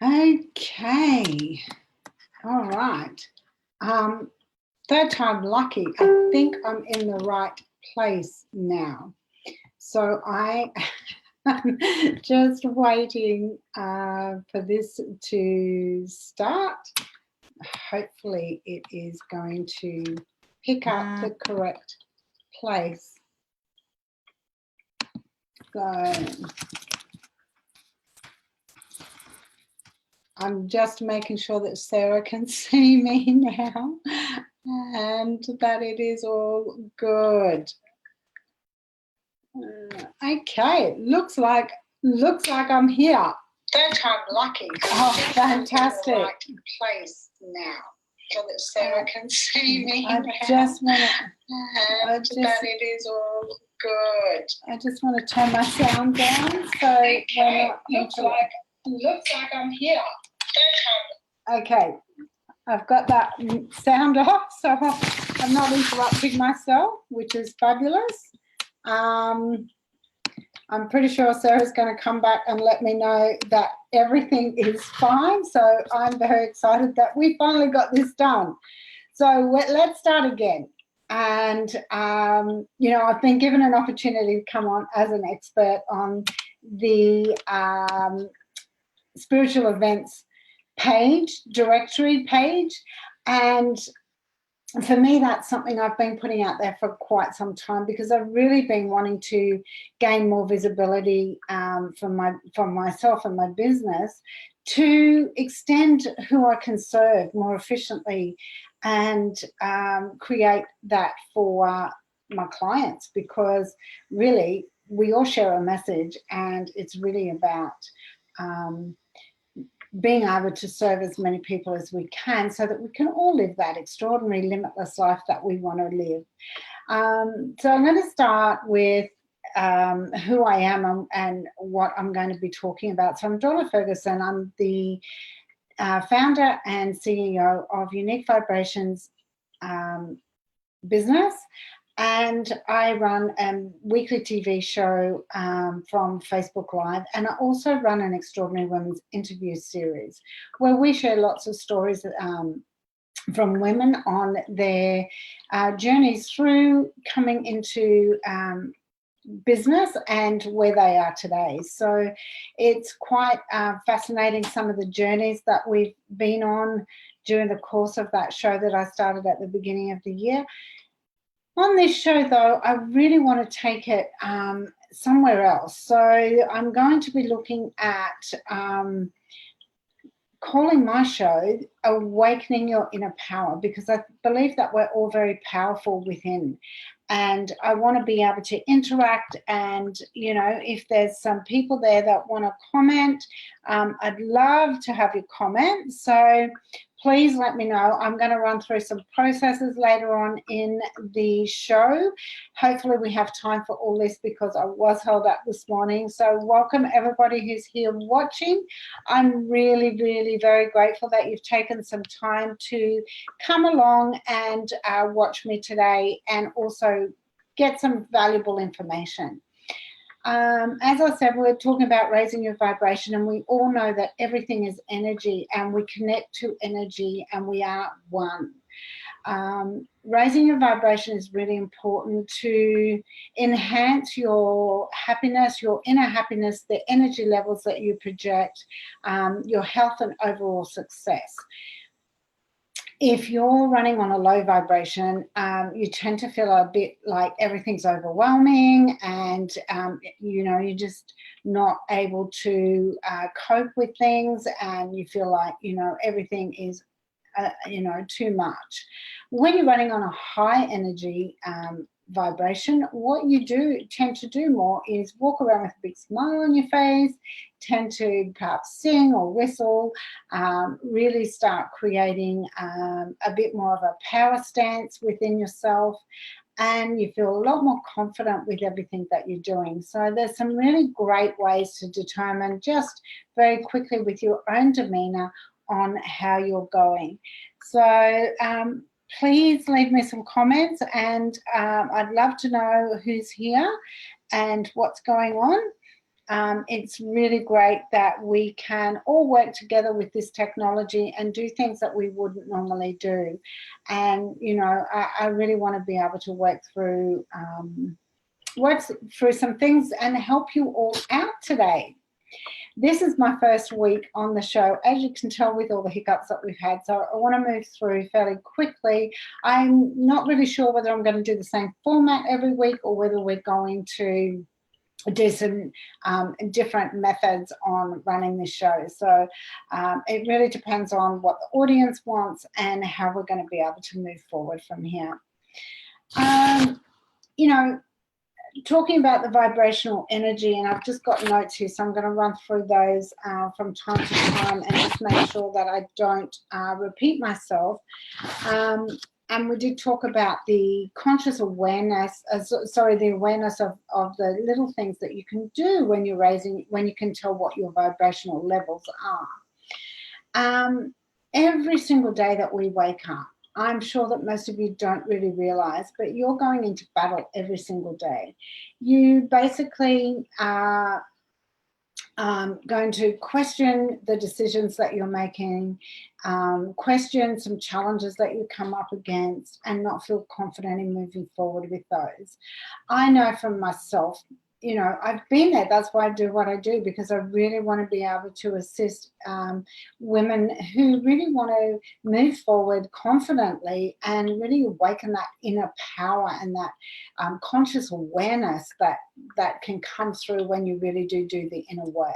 Okay. All right. Third time lucky. I think I'm in the right place now. So I am just waiting for this to start. Hopefully it is going to pick up the correct place. So I'm just making sure that Sarah can see me now and that it is all good. Okay, looks like I'm here. Third time lucky. Oh, fantastic! In the right place now, so that Sarah can see me. I just want to. That it is all good. I just want to turn my sound down so okay. Looks like I'm here. Okay, I've got that sound off, so I'm not interrupting myself, which is fabulous. I'm pretty sure Sarah's going to come back and let me know that everything is fine. So I'm very excited that we finally got this done. So let's start again. And, you know, I've been given an opportunity to come on as an expert on the spiritual events page, directory page. And for me, that's something I've been putting out there for quite some time because I've really been wanting to gain more visibility for myself and my business to extend who I can serve more efficiently and create that for my clients, because really we all share a message and it's really about being able to serve as many people as we can so that we can all live that extraordinary, limitless life that we want to live. So I'm going to start with who I am and what I'm going to be talking about. So I'm Donna Ferguson. I'm the founder and CEO of Unique Vibrations business. And I run a weekly TV show from Facebook Live, and I also run an Extraordinary Women's interview series where we share lots of stories from women on their journeys through coming into business and where they are today. So it's quite fascinating, some of the journeys that we've been on during the course of that show that I started at the beginning of the year. On this show, though, I really want to take it somewhere else. So I'm going to be looking at calling my show Awakening Your Inner Power, because I believe that we're all very powerful within. And I want to be able to interact and, you know, if there's some people there that want to comment, I'd love to have your comments. So please let me know. I'm going to run through some processes later on in the show. Hopefully we have time for all this because I was held up this morning. So welcome everybody who's here watching. I'm really, really very grateful that you've taken some time to come along and watch me today and also get some valuable information. As I said, we're talking about raising your vibration, and we all know that everything is energy and we connect to energy and we are one. Raising your vibration is really important to enhance your happiness, your inner happiness, the energy levels that you project, your health and overall success. If you're running on a low vibration, you tend to feel a bit like everything's overwhelming and, you know, you're just not able to cope with things and you feel like, you know, everything is, you know, too much. When you're running on a high energy vibration, what you tend to do more is walk around with a big smile on your face, tend to perhaps sing or whistle, really start creating a bit more of a power stance within yourself, and you feel a lot more confident with everything that you're doing. So there's some really great ways to determine just very quickly with your own demeanor on how you're going. So please leave me some comments, and I'd love to know who's here and what's going on. it's really great that we can all work together with this technology and do things that we wouldn't normally do. And, you know, I really want to be able to work through some things and help you all out today. This is my first week on the show, as you can tell with all the hiccups that we've had. So I want to move through fairly quickly. I'm not really sure whether I'm going to do the same format every week or whether we're going to do some different methods on running the show. So it really depends on what the audience wants and how we're going to be able to move forward from here. You know, talking about the vibrational energy, and I've just got notes here, so I'm going to run through those from time to time and just make sure that I don't repeat myself. And we did talk about the conscious awareness, the awareness of the little things that you can do when you're raising, when you can tell what your vibrational levels are. Every single day that we wake up, I'm sure that most of you don't really realize, but you're going into battle every single day. You basically are going to question the decisions that you're making, question some challenges that you come up against, and not feel confident in moving forward with those. I know from myself, you know, I've been there. That's why I do what I do, because I really want to be able to assist women who really want to move forward confidently and really awaken that inner power and that conscious awareness that can come through when you really do the inner work.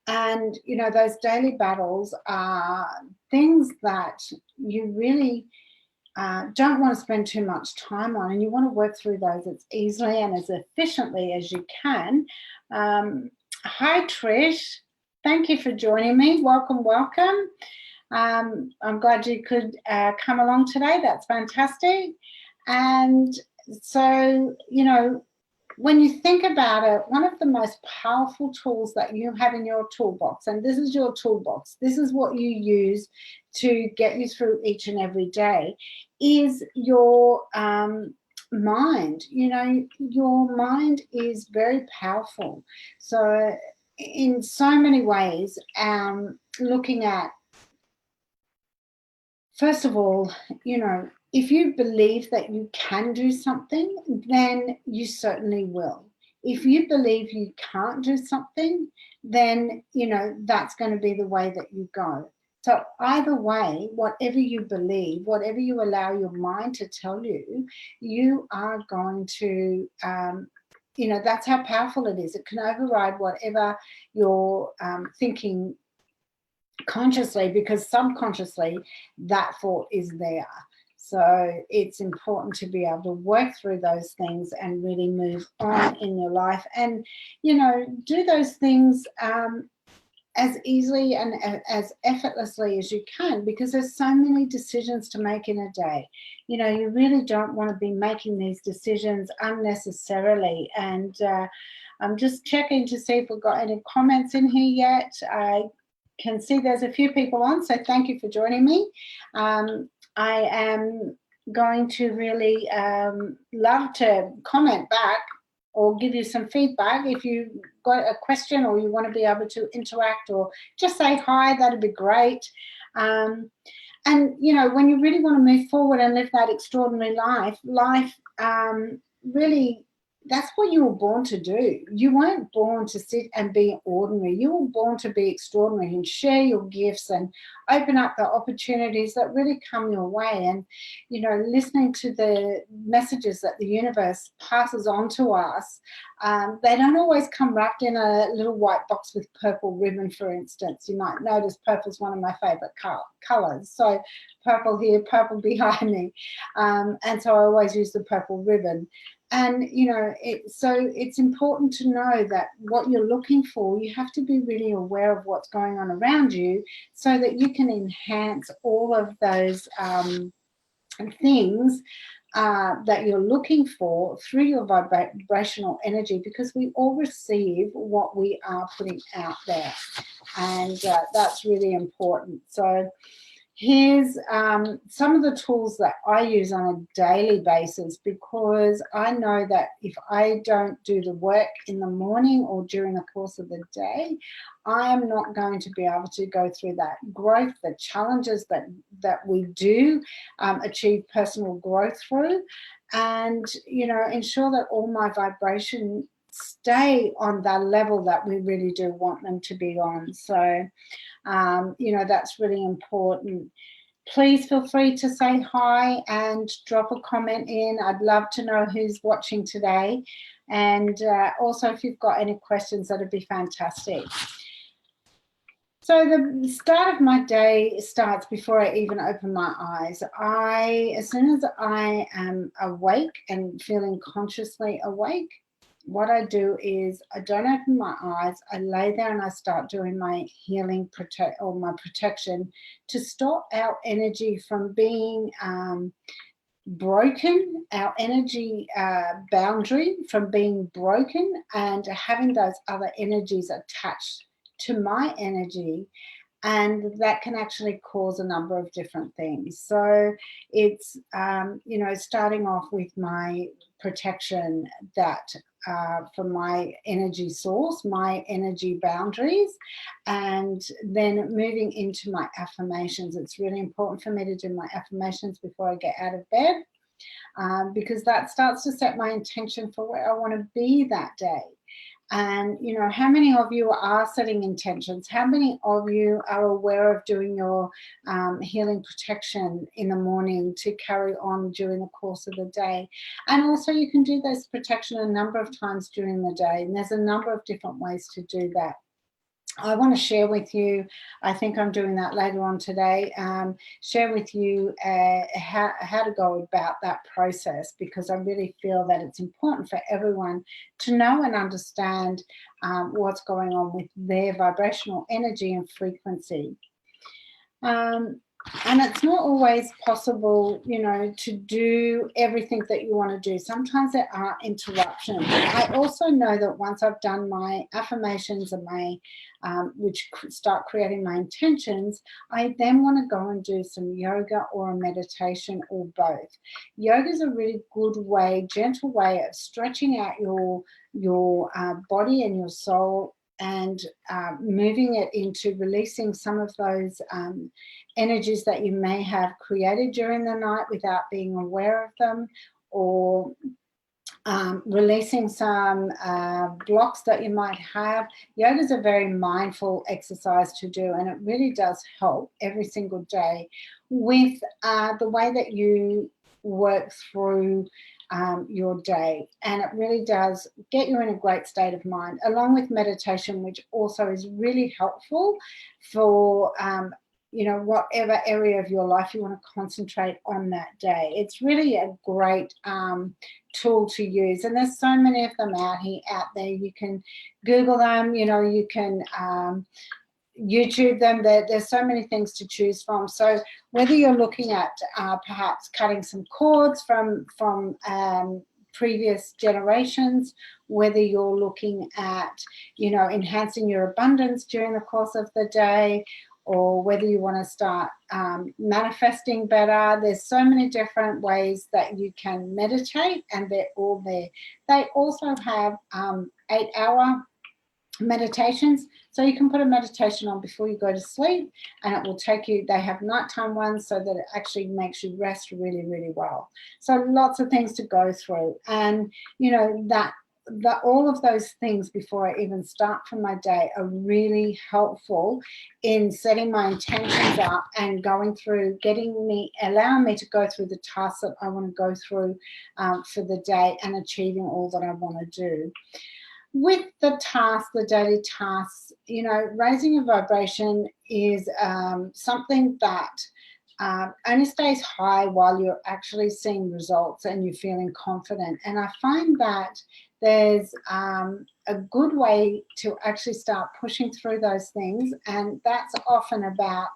And, you know, those daily battles are things that you really don't want to spend too much time on, and you want to work through those as easily and as efficiently as you can. Hi, Trish. Thank you for joining me. Welcome, welcome. I'm glad you could come along today. That's fantastic. And so, you know, when you think about it, one of the most powerful tools that you have in your toolbox, and this is your toolbox, this is what you use to get you through each and every day, is your mind. You know, your mind is very powerful. So in so many ways, looking at, first of all, you know, if you believe that you can do something, then you certainly will. If you believe you can't do something, then, you know, that's going to be the way that you go. So either way, whatever you believe, whatever you allow your mind to tell you, you are going to, you know, that's how powerful it is. It can override whatever you're thinking consciously, because subconsciously that thought is there. So it's important to be able to work through those things and really move on in your life, and, you know, do those things as easily and as effortlessly as you can, because there's so many decisions to make in a day. You know, you really don't want to be making these decisions unnecessarily. And I'm just checking to see if we've got any comments in here yet. I can see there's a few people on, so thank you for joining me. I am going to really love to comment back or give you some feedback. If you've got a question or you want to be able to interact or just say hi, that'd be great. And, you know, when you really want to move forward and live that extraordinary life, really, that's what you were born to do. You weren't born to sit and be ordinary. You were born to be extraordinary and share your gifts and open up the opportunities that really come your way. And, you know, listening to the messages that the universe passes on to us, they don't always come wrapped in a little white box with purple ribbon, for instance. You might notice purple is one of my favorite colors. So purple here, purple behind me. And so I always use the purple ribbon. And, you know, so it's important to know that what you're looking for, you have to be really aware of what's going on around you so that you can enhance all of those things that you're looking for through your vibrational energy, because we all receive what we are putting out there. And that's really important. So, Here's some of the tools that I use on a daily basis, because I know that if I don't do the work in the morning or during the course of the day, I am not going to be able to go through that growth, the challenges that we do achieve personal growth through, and, you know, ensure that all my vibration stay on the level that we really do want them to be on. So you know, that's really important. Please feel free to say hi and drop a comment in. I'd love to know who's watching today. And also, if you've got any questions, that'd be fantastic. So the start of my day starts before I even open my eyes. As soon as I am awake and feeling consciously awake, what I do is I don't open my eyes. I lay there and I start doing my healing my protection to stop our energy from being broken, our energy boundary from being broken, and having those other energies attached to my energy. And that can actually cause a number of different things. So it's, you know, starting off with my protection that from my energy source, my energy boundaries, and then moving into my affirmations. It's really important for me to do my affirmations before I get out of bed, because that starts to set my intention for where I want to be that day. And, you know, how many of you are setting intentions? How many of you are aware of doing your healing protection in the morning to carry on during the course of the day? And also, you can do this protection a number of times during the day. And there's a number of different ways to do that. I want to share with you, I think I'm doing that later on today, share with you how to go about that process, because I really feel that it's important for everyone to know and understand what's going on with their vibrational energy and frequency. And it's not always possible, you know, to do everything that you want to do. Sometimes there are interruptions. I also know that once I've done my affirmations and my, which start creating my intentions, I then want to go and do some yoga or a meditation or both. Yoga is a really good way, gentle way of stretching out your body and your soul, and moving it into releasing some of those energies that you may have created during the night without being aware of them, or releasing some blocks that you might have. Yoga is a very mindful exercise to do, and it really does help every single day with the way that you work through your day, and it really does get you in a great state of mind, along with meditation, which also is really helpful for you know, whatever area of your life you want to concentrate on that day. It's really a great tool to use, and there's so many of them out there. You can Google them, you know, you can YouTube them. There's so many things to choose from. So whether you're looking at perhaps cutting some cords from previous generations, whether you're looking at, you know, enhancing your abundance during the course of the day, or whether you want to start manifesting better, there's so many different ways that you can meditate, and they're all there. They also have 8-hour meditations, so you can put a meditation on before you go to sleep, and it will take you, they have nighttime ones so that it actually makes you rest really, really well. So lots of things to go through, and you know that all of those things before I even start for my day are really helpful in setting my intentions up and going through, allowing me to go through the tasks that I want to go through for the day, and achieving all that I want to do. With the tasks, the daily tasks, you know, raising your vibration is something that only stays high while you're actually seeing results and you're feeling confident. And I find that there's a good way to actually start pushing through those things, and that's often about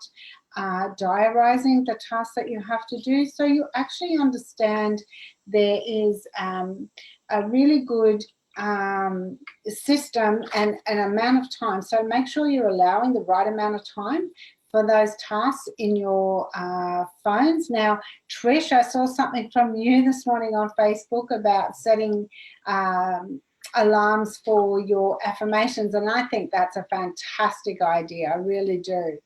diarising the tasks that you have to do, so you actually understand there is a really good system and an amount of time. So make sure you're allowing the right amount of time for those tasks in your phones. Now, Trish, I saw something from you this morning on Facebook about setting alarms for your affirmations, and I think that's a fantastic idea. I really do.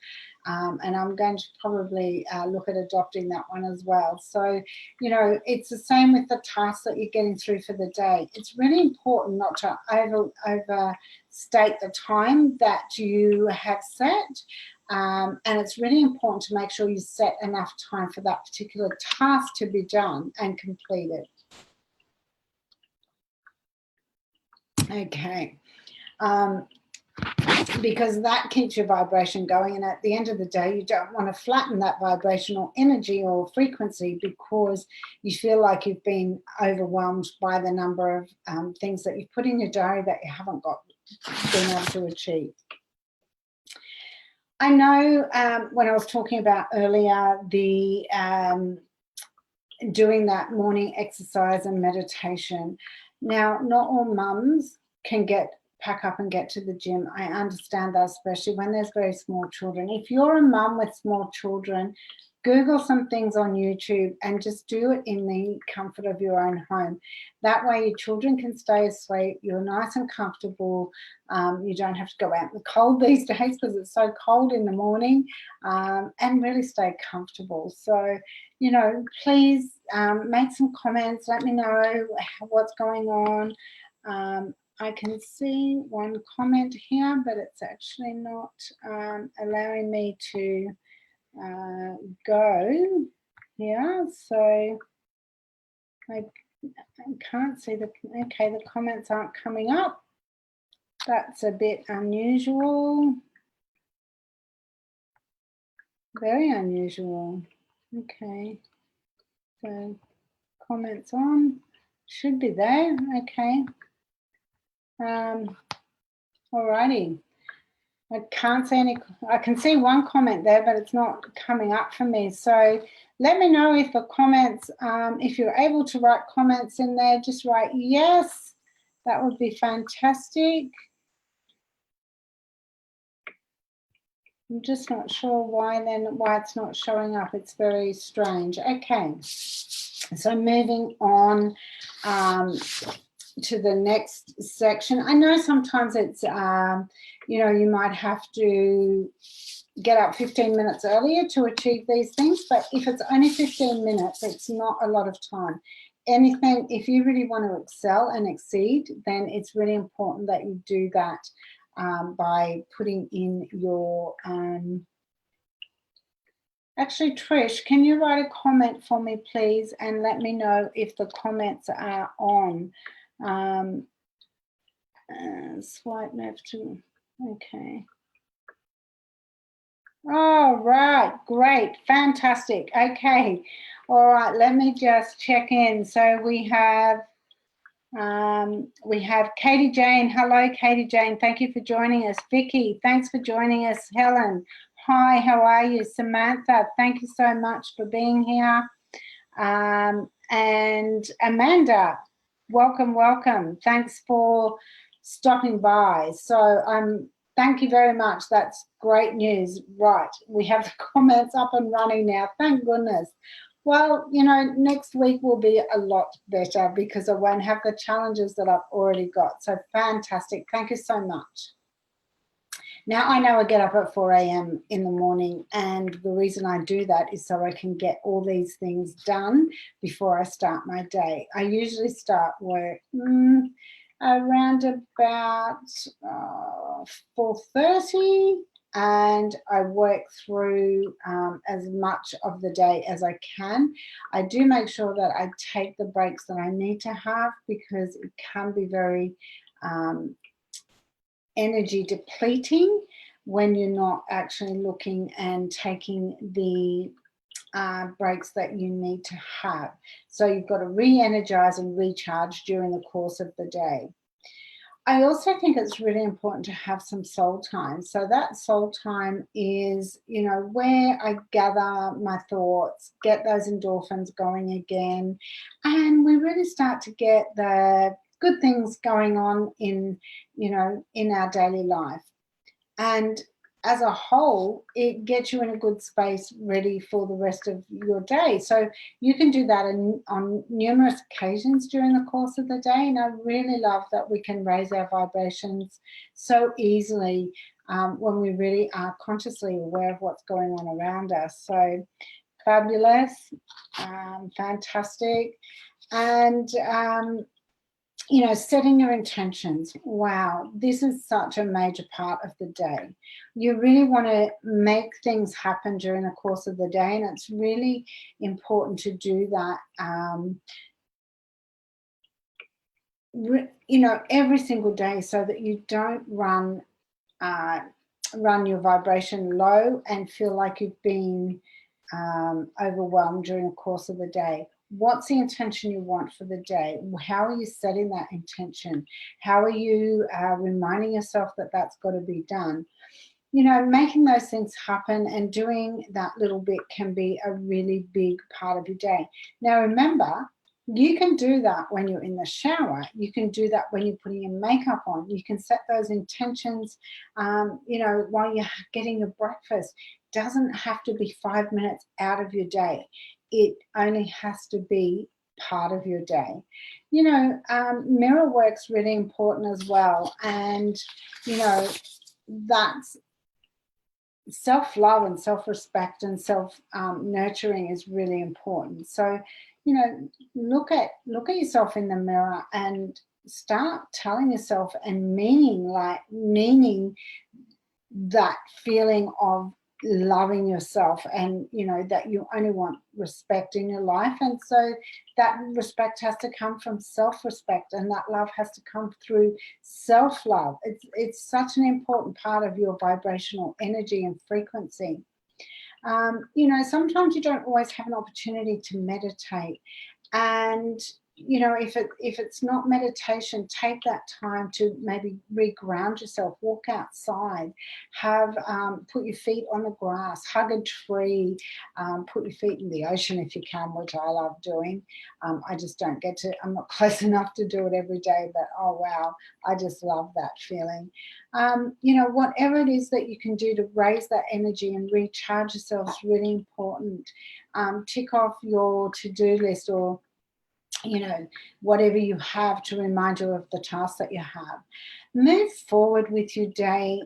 And I'm going to probably look at adopting that one as well. So, you know, it's the same with the tasks that you're getting through for the day. It's really important not to overstate the time that you have set. And it's really important to make sure you set enough time for that particular task to be done and completed. Okay. Because that keeps your vibration going, and at the end of the day, you don't want to flatten that vibrational energy or frequency because you feel like you've been overwhelmed by the number of things that you've put in your diary that you haven't been able to achieve. I know when I was talking about earlier the doing that morning exercise and meditation. Now, not all mums can pack up and get to the gym. I understand that, especially when there's very small children. If you're a mum with small children, Google some things on YouTube and just do it in the comfort of your own home. That way your children can stay asleep, you're nice and comfortable, you don't have to go out in the cold these days because it's so cold in the morning, and really stay comfortable. So, you know, please make some comments, let me know what's going on. I can see one comment here, but it's actually not allowing me to go here, so I can't see the comments aren't coming up. That's a bit unusual, very unusual. Okay, so comments on should be there. Okay, alrighty. I can't see any. I can see one comment there, but it's not coming up for me. So let me know if the comments, if you're able to write comments in there, just write yes. That would be fantastic. I'm just not sure why it's not showing up. It's very strange. Okay, so moving on to the next section. I know sometimes it's, you know, you might have to get up 15 minutes earlier to achieve these things, but if it's only 15 minutes, it's not a lot of time. Anything, if you really want to excel and exceed, then it's really important that you do that by putting in your, actually, Trish, can you write a comment for me, please, and let me know if the comments are on. Swipe left to, okay. All right, great, fantastic. Okay, all right, let me just check in. So we have Katie Jane. Hello, Katie Jane. Thank you for joining us. Vicky, thanks for joining us. Helen, hi, how are you? Samantha, thank you so much for being here. And Amanda, welcome. Thanks for stopping by. So thank you very much. That's great news. Right, we have the comments up and running now. Thank goodness. Well, you know, next week will be a lot better because I won't have the challenges that I've already got. So fantastic. Thank you so much. Now, I know I get up at 4 a.m. in the morning, and the reason I do that is so I can get all these things done before I start my day. I usually start work around about 4:30, and I work through as much of the day as I can. I do make sure that I take the breaks that I need to have because it can be very energy depleting when you're not actually looking and taking the breaks that you need to have. So you've got to re-energize and recharge during the course of the day. I also think it's really important to have some soul time. So that soul time is, you know, where I gather my thoughts, get those endorphins going again, and we really start to get the good things going on in, you know, in our daily life. And as a whole, it gets you in a good space ready for the rest of your day. So you can do that on numerous occasions during the course of the day. And I really love that we can raise our vibrations so easily when we really are consciously aware of what's going on around us. So fabulous, fantastic. And you know, setting your intentions. Wow, this is such a major part of the day. You really want to make things happen during the course of the day, and it's really important to do that. You know, every single day, so that you don't run your vibration low and feel like you've been overwhelmed during the course of the day. What's the intention you want for the day? How are you setting that intention? How are you reminding yourself that that's got to be done? You know, making those things happen and doing that little bit can be a really big part of your day. Now, remember, you can do that when you're in the shower. You can do that when you're putting your makeup on. You can set those intentions, you know, while you're getting your breakfast. Doesn't have to be 5 minutes out of your day. It only has to be part of your day. You know, mirror work's really important as well. And, you know, that's self-love and self-respect and self-nurturing is really important. So, you know, look at yourself in the mirror and start telling yourself and meaning that feeling of loving yourself, and you know that you only want respect in your life. And so that respect has to come from self-respect, and that love has to come through self-love. It's such an important part of your vibrational energy and frequency. You know, sometimes you don't always have an opportunity to meditate, and you know, if it's not meditation, take that time to maybe reground yourself, walk outside, have put your feet on the grass, hug a tree, put your feet in the ocean if you can, which I love doing. I just don't get to, I'm not close enough to do it every day, but oh wow, I just love that feeling. You know, whatever it is that you can do to raise that energy and recharge yourself is really important. Tick off your to-do list, or you know, whatever you have to remind you of the tasks that you have. Move forward with your day,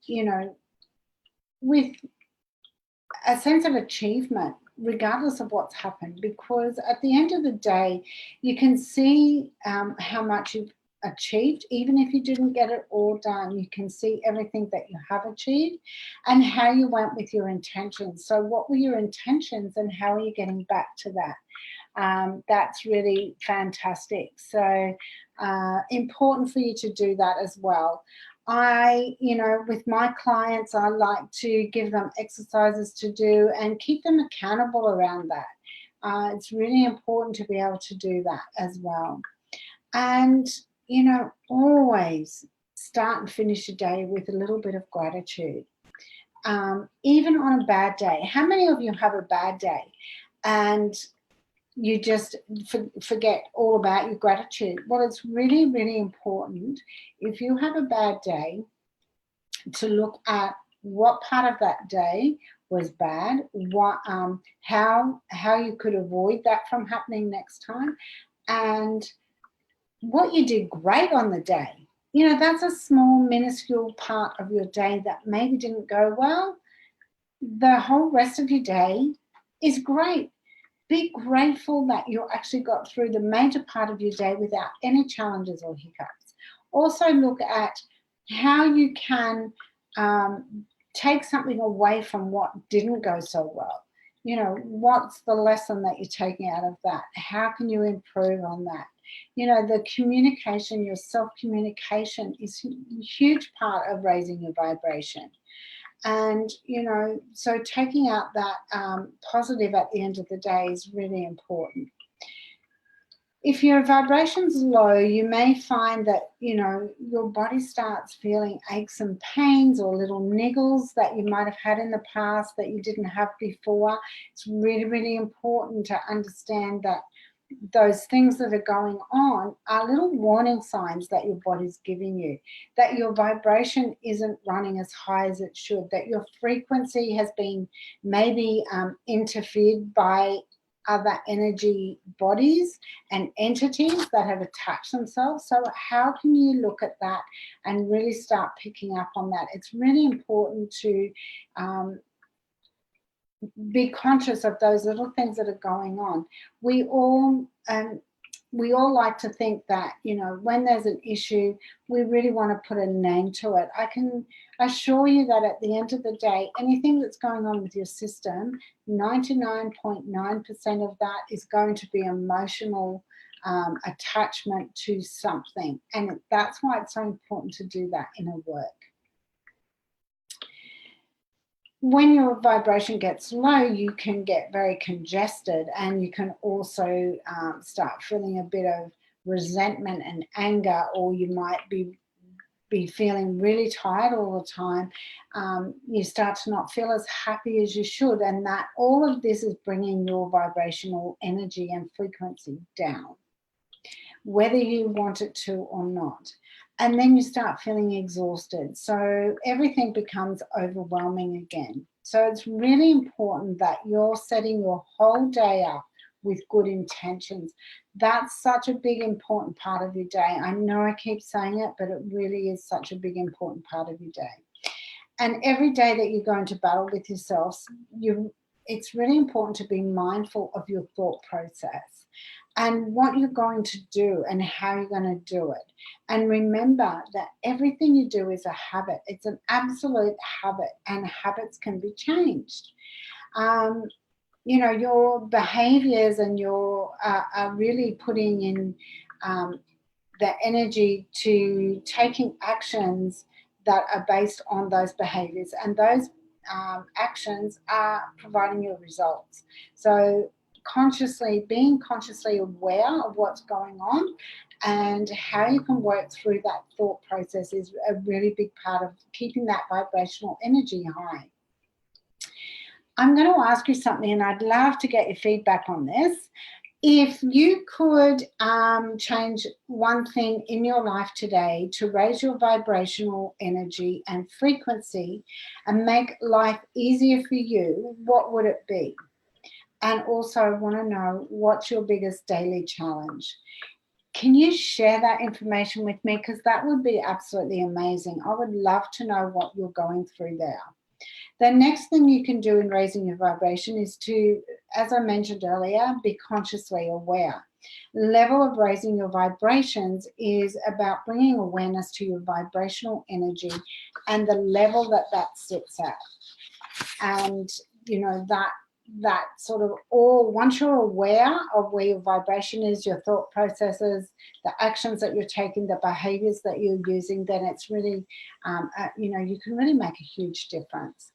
you know, with a sense of achievement, regardless of what's happened, because at the end of the day, you can see how much you've achieved. Even if you didn't get it all done, you can see everything that you have achieved and how you went with your intentions. So what were your intentions and how are you getting back to that? That's really fantastic. So important for you to do that as well. You know, with my clients, I like to give them exercises to do and keep them accountable around that. It's really important to be able to do that as well. And, you know, always start and finish your day with a little bit of gratitude. Even on a bad day. How many of you have a bad day and you just forget all about your gratitude? Well, it's really, really important, if you have a bad day, to look at what part of that day was bad, what how you could avoid that from happening next time, and what you did great on the day. You know, that's a small, minuscule part of your day that maybe didn't go well. The whole rest of your day is great. Be grateful that you actually got through the major part of your day without any challenges or hiccups. Also look at how you can take something away from what didn't go so well. You know, what's the lesson that you're taking out of that? How can you improve on that? You know, the communication, your self-communication is a huge part of raising your vibration. And, you know, so taking out that positive at the end of the day is really important. If your vibration's low, you may find that, you know, your body starts feeling aches and pains or little niggles that you might have had in the past that you didn't have before. It's really, really important to understand that those things that are going on are little warning signs that your body's giving you, that your vibration isn't running as high as it should, that your frequency has been maybe interfered by other energy bodies and entities that have attached themselves. So how can you look at that and really start picking up on that? It's really important to be conscious of those little things that are going on. We all like to think that, you know, when there's an issue, we really want to put a name to it. I can assure you that at the end of the day, anything that's going on with your system, 99.9% of that is going to be emotional attachment to something. And that's why it's so important to do that inner work. When your vibration gets low, you can get very congested, and you can also start feeling a bit of resentment and anger, or you might be feeling really tired all the time. You start to not feel as happy as you should, and that all of this is bringing your vibrational energy and frequency down, whether you want it to or not. And then you start feeling exhausted. So everything becomes overwhelming again. So it's really important that you're setting your whole day up with good intentions. That's such a big, important part of your day. I know I keep saying it, but it really is such a big, important part of your day. And every day that you go into battle with yourself, it's really important to be mindful of your thought process and what you're going to do and how you're going to do it. And remember that everything you do is a habit. It's an absolute habit, and habits can be changed. You know, your behaviors and your are really putting in the energy to taking actions that are based on those behaviors, and those actions are providing you results. So being consciously aware of what's going on and how you can work through that thought process is a really big part of keeping that vibrational energy high. I'm going to ask you something, and I'd love to get your feedback on this. If you could change one thing in your life today to raise your vibrational energy and frequency and make life easier for you, what would it be? And also, I want to know, what's your biggest daily challenge? Can you share that information with me? Because that would be absolutely amazing. I would love to know what you're going through there. The next thing you can do in raising your vibration is to, as I mentioned earlier, be consciously aware. Level of raising your vibrations is about bringing awareness to your vibrational energy and the level that sits at. And, you know, that sort of once you're aware of where your vibration is, your thought processes, the actions that you're taking, the behaviors that you're using, then it's really, you know, you can really make a huge difference.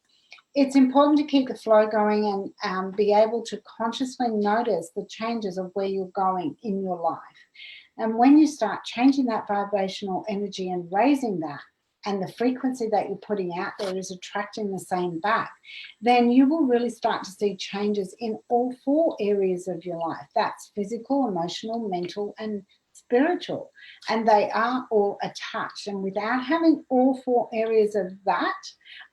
It's important to keep the flow going and be able to consciously notice the changes of where you're going in your life. And when you start changing that vibrational energy and raising that, and the frequency that you're putting out there is attracting the same back, then you will really start to see changes in all 4 areas of your life. That's physical, emotional, mental, and spiritual. And they are all attached. And without having all 4 areas of that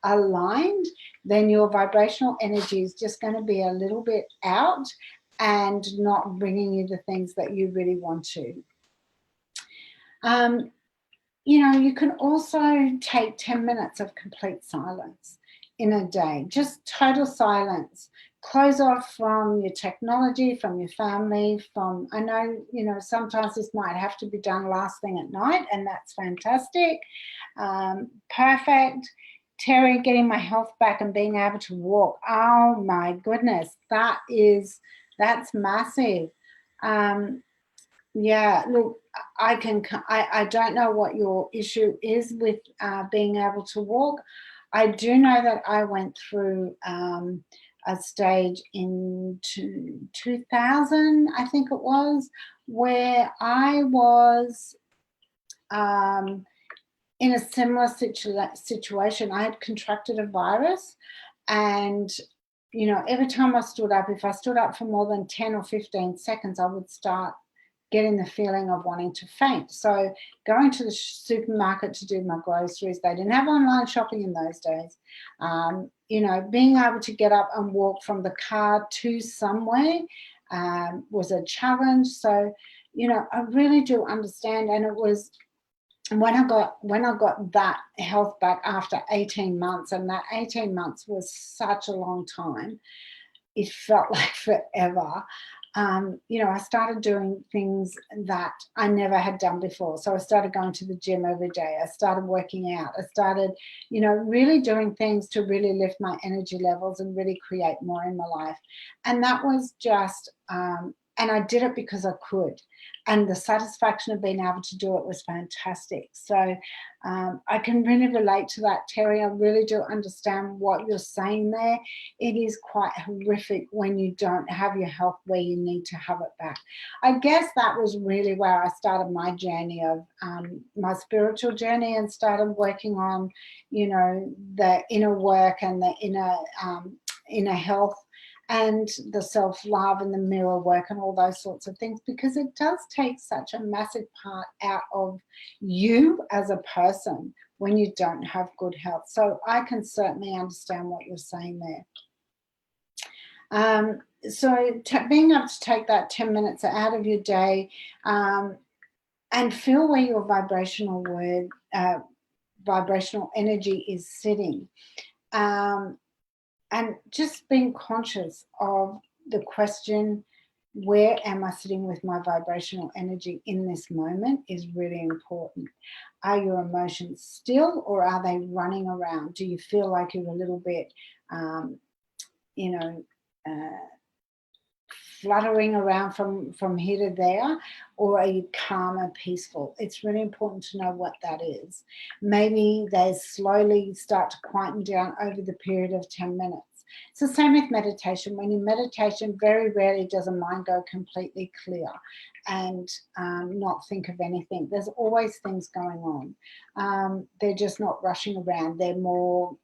aligned, then your vibrational energy is just going to be a little bit out and not bringing you the things that you really want to. You know, you can also take 10 minutes of complete silence in a day, just total silence. Close off from your technology, from your family, I know, you know, sometimes this might have to be done last thing at night, and that's fantastic. Perfect. Terry, getting my health back and being able to walk. Oh my goodness, that's massive. Yeah, look, I don't know what your issue is with being able to walk. I do know that I went through a stage in 2000, I think it was, where I was in a similar situation. I had contracted a virus, and you know, every time I stood up, if I stood up for more than 10 or 15 seconds, I would start getting the feeling of wanting to faint. So going to the supermarket to do my groceries, they didn't have online shopping in those days. You know, being able to get up and walk from the car to somewhere was a challenge. So, you know, I really do understand. And it was when I got that health back after 18 months, and that 18 months was such a long time. It felt like forever. You know, I started doing things that I never had done before. So I started going to the gym every day. I started working out. I started, you know, really doing things to really lift my energy levels and really create more in my life. And that was just, and I did it because I could. And the satisfaction of being able to do it was fantastic. So I can really relate to that, Terry. I really do understand what you're saying there. It is quite horrific when you don't have your health where you need to have it back. I guess that was really where I started my journey of my spiritual journey, and started working on, you know, the inner work and the inner health and the self-love and the mirror work and all those sorts of things, because it does take such a massive part out of you as a person when you don't have good health. So I can certainly understand what you're saying there. So being able to take that 10 minutes out of your day and feel where your vibrational energy is sitting. And just being conscious of the question, where am I sitting with my vibrational energy in this moment, is really important. Are your emotions still, or are they running around? Do you feel like you're a little bit, you know, fluttering around from here to there, or are you calm and peaceful? It's really important to know what that is. Maybe they slowly start to quieten down over the period of 10 minutes. It's the same with meditation. When you meditation, very rarely does a mind go completely clear and not think of anything. There's always things going on. They're just not rushing around. They're more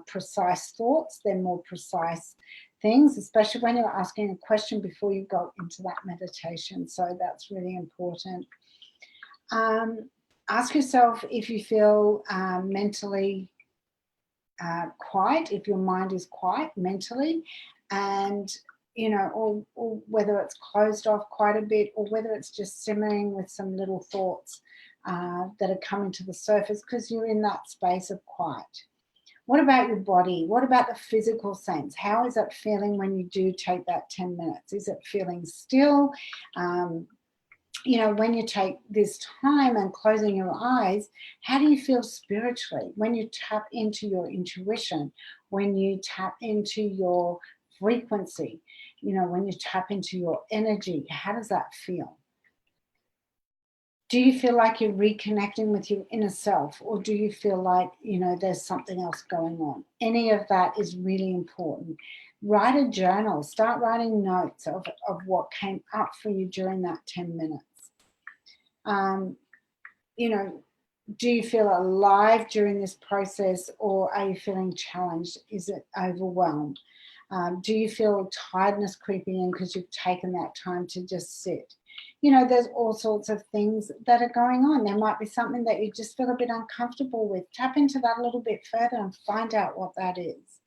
precise thoughts. They're more precise things, especially when you're asking a question before you go into that meditation. So that's really important. Ask yourself if you feel mentally quiet, if your mind is quiet mentally, and you know, or whether it's closed off quite a bit, or whether it's just simmering with some little thoughts that are coming to the surface because you're in that space of quiet. What about your body? What about the physical sense? How is it feeling when you do take that 10 minutes? Is it feeling still? You know, when you take this time and closing your eyes, how do you feel spiritually? When you tap into your intuition, when you tap into your frequency, you know, when you tap into your energy, how does that feel? Do you feel like you're reconnecting with your inner self, or do you feel like, you know, there's something else going on? Any of that is really important. Write a journal. Start writing notes of what came up for you during that 10 minutes. You know, do you feel alive during this process, or are you feeling challenged? Is it overwhelmed? Do you feel tiredness creeping in because you've taken that time to just sit? You know, there's all sorts of things that are going on. There might be something that you just feel a bit uncomfortable with. Tap into that a little bit further and find out what that is.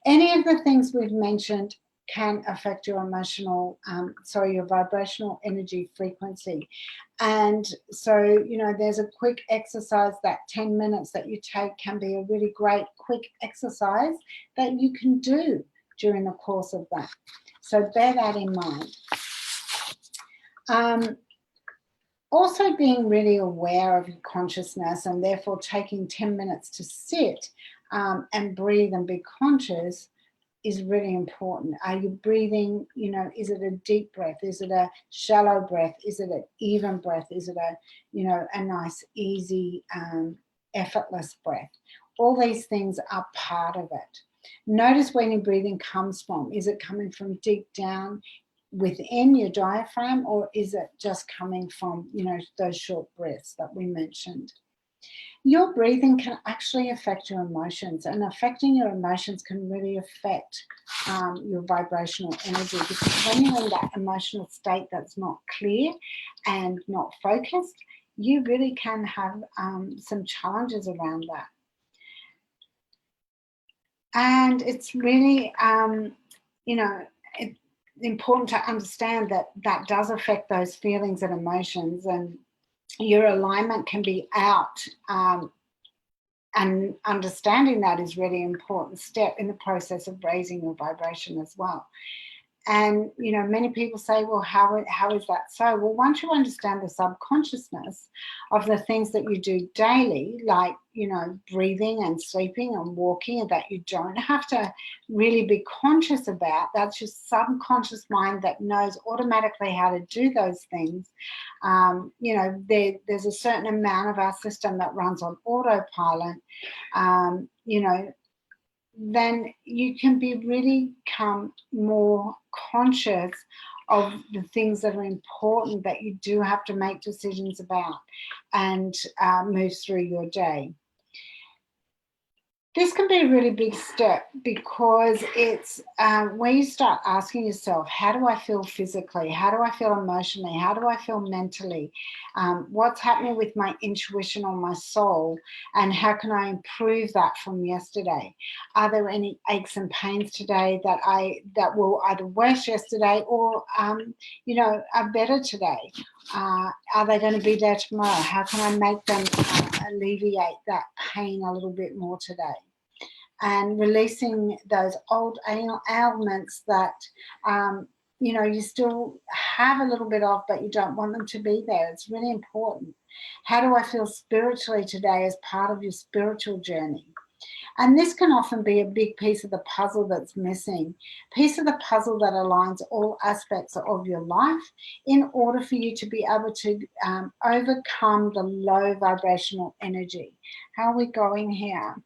Any of the things we've mentioned can affect your your vibrational energy frequency. And so, you know, there's a quick exercise, that 10 minutes that you take can be a really great quick exercise that you can do during the course of that. So bear that in mind. Also being really aware of your consciousness, and therefore taking 10 minutes to sit and breathe and be conscious is really important. Are you breathing, you know, is it a deep breath? Is it a shallow breath? Is it an even breath? Is it a, you know, a nice, easy, effortless breath? All these things are part of it. Notice when your breathing comes from. Is it coming from deep down within your diaphragm, or is it just coming from, you know, those short breaths that we mentioned? your breathing can actually affect your emotions, and affecting your emotions can really affect your vibrational energy, because when you're in that emotional state that's not clear and not focused, you really can have some challenges around that. And it's really, you know, important to understand that that does affect those feelings and emotions, and your alignment can be out. And understanding that is really important step in the process of raising your vibration as well. And, you know, many people say, well, how is that so? Well, once you understand the subconsciousness of the things that you do daily, like, you know, breathing and sleeping and walking, that you don't have to really be conscious about, that's your subconscious mind that knows automatically how to do those things. You know, there's a certain amount of our system that runs on autopilot, you know, then you can really become more conscious of the things that are important that you do have to make decisions about and move through your day. This can be a really big step, because it's where you start asking yourself, how do I feel physically? How do I feel emotionally? How do I feel mentally? What's happening with my intuition or my soul? And how can I improve that from yesterday? Are there any aches and pains today that were either worse yesterday or, you know, are better today? Are they going to be there tomorrow? How can I make them alleviate that pain a little bit more today? And releasing those old ailments that, you know, you still have a little bit of, but you don't want them to be there. It's really important. How do I feel spiritually today as part of your spiritual journey? And this can often be a big piece of the puzzle that's missing, piece of the puzzle that aligns all aspects of your life in order for you to be able to overcome the low vibrational energy. How are we going here?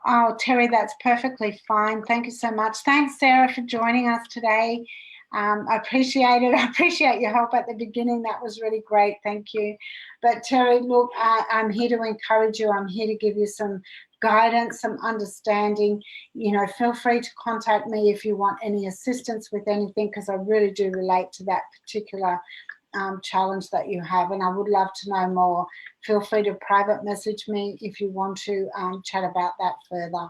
Oh, Terry, that's perfectly fine. Thank you so much. Thanks, Sarah, for joining us today. I appreciate it. I appreciate your help at the beginning. That was really great. Thank you. But Terry, look, I'm here to encourage you. I'm here to give you some guidance, some understanding. You know, feel free to contact me if you want any assistance with anything, because I really do relate to that particular challenge that you have, and I would love to know more. Feel free to private message me if you want to chat about that further.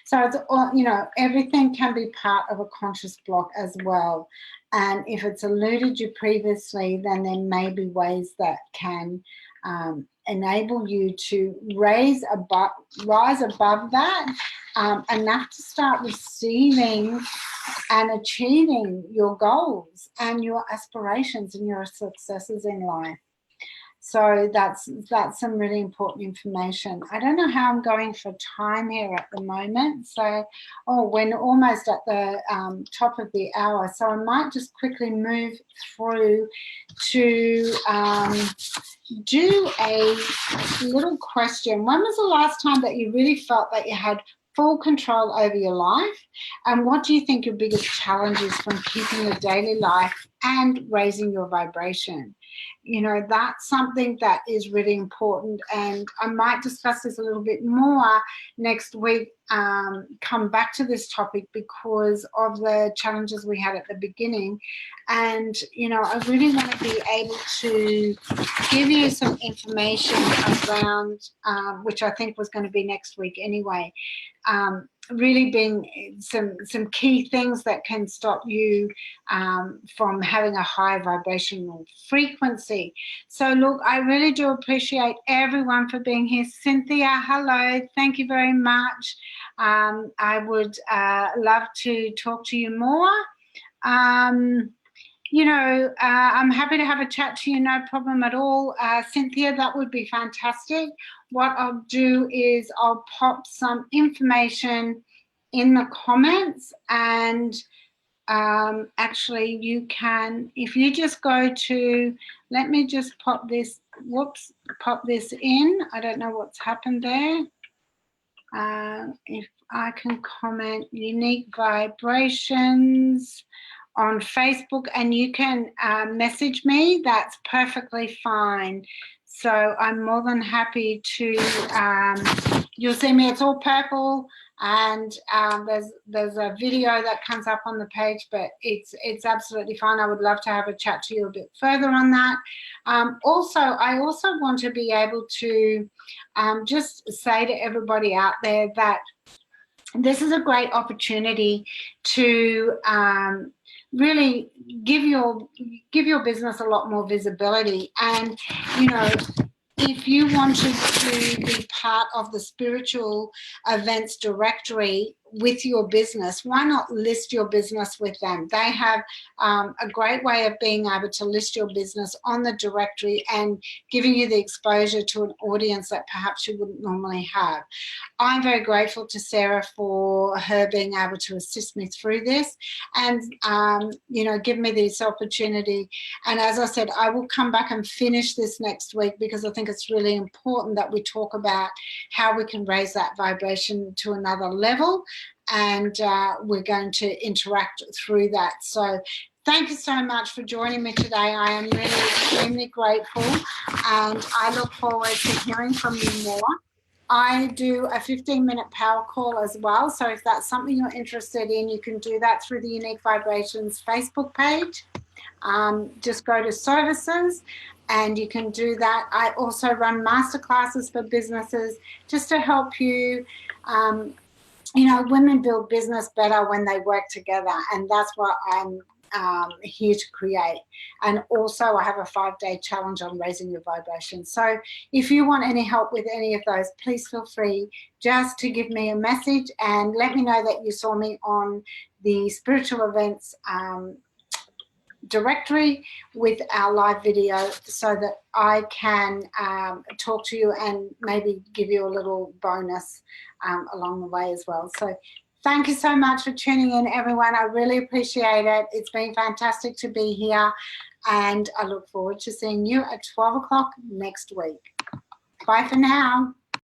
So it's all, you know, everything can be part of a conscious block as well. And if it's eluded you previously, then there may be ways that can enable you to rise above that, enough to start receiving and achieving your goals and your aspirations and your successes in life. So that's some really important information. I don't know how I'm going for time here at the moment. So, we're almost at the top of the hour. So I might just quickly move through to do a little question. When was the last time that you really felt that you had full control over your life? And what do you think your biggest challenge is from keeping your daily life and raising your vibration? You know, that's something that is really important, and I might discuss this a little bit more next week, come back to this topic because of the challenges we had at the beginning. And, you know, I really want to be able to give you some information around, which I think was going to be next week anyway, really being some key things that can stop you from having a high vibrational frequency. So look, I really do appreciate everyone for being here. Cynthia, hello, thank you very much. I would love to talk to you more. You know, I'm happy to have a chat to you, no problem at all. Cynthia, that would be fantastic. What I'll do is I'll pop some information in the comments, and actually you can, if you just go to, let me just pop this, pop this in. I don't know what's happened there. If I can comment unique vibrations on Facebook, and you can message me, that's perfectly fine. So I'm more than happy to, you'll see me, it's all purple, and there's a video that comes up on the page, but it's absolutely fine. I would love to have a chat to you a bit further on that. Also, I also want to be able to just say to everybody out there that this is a great opportunity to really give your business a lot more visibility. And if you wanted to be part of the spiritual events directory with your business, why not list your business with them? They have a great way of being able to list your business on the directory and giving you the exposure to an audience that perhaps you wouldn't normally have. I'm very grateful to Sarah for her being able to assist me through this and, give me this opportunity. And as I said, I will come back and finish this next week because I think it's really important that we talk about how we can raise that vibration to another level. And we're going to interact through that. So thank you so much for joining me today. I am really extremely grateful, and I look forward to hearing from you more. I do a 15-minute power call as well. So if that's something you're interested in, you can do that through the Unique Vibrations Facebook page. Just go to services and you can do that. I also run masterclasses for businesses just to help you. Women build business better when they work together, and that's what I'm here to create. And also I have a 5-day challenge on raising your vibration. So if you want any help with any of those, please feel free just to give me a message and let me know that you saw me on the spiritual events directory with our live video so that I can talk to you and maybe give you a little bonus along the way as well. So thank you so much for tuning in, everyone. I really appreciate it. It's been fantastic to be here, and I look forward to seeing you at 12 o'clock next week. Bye for now.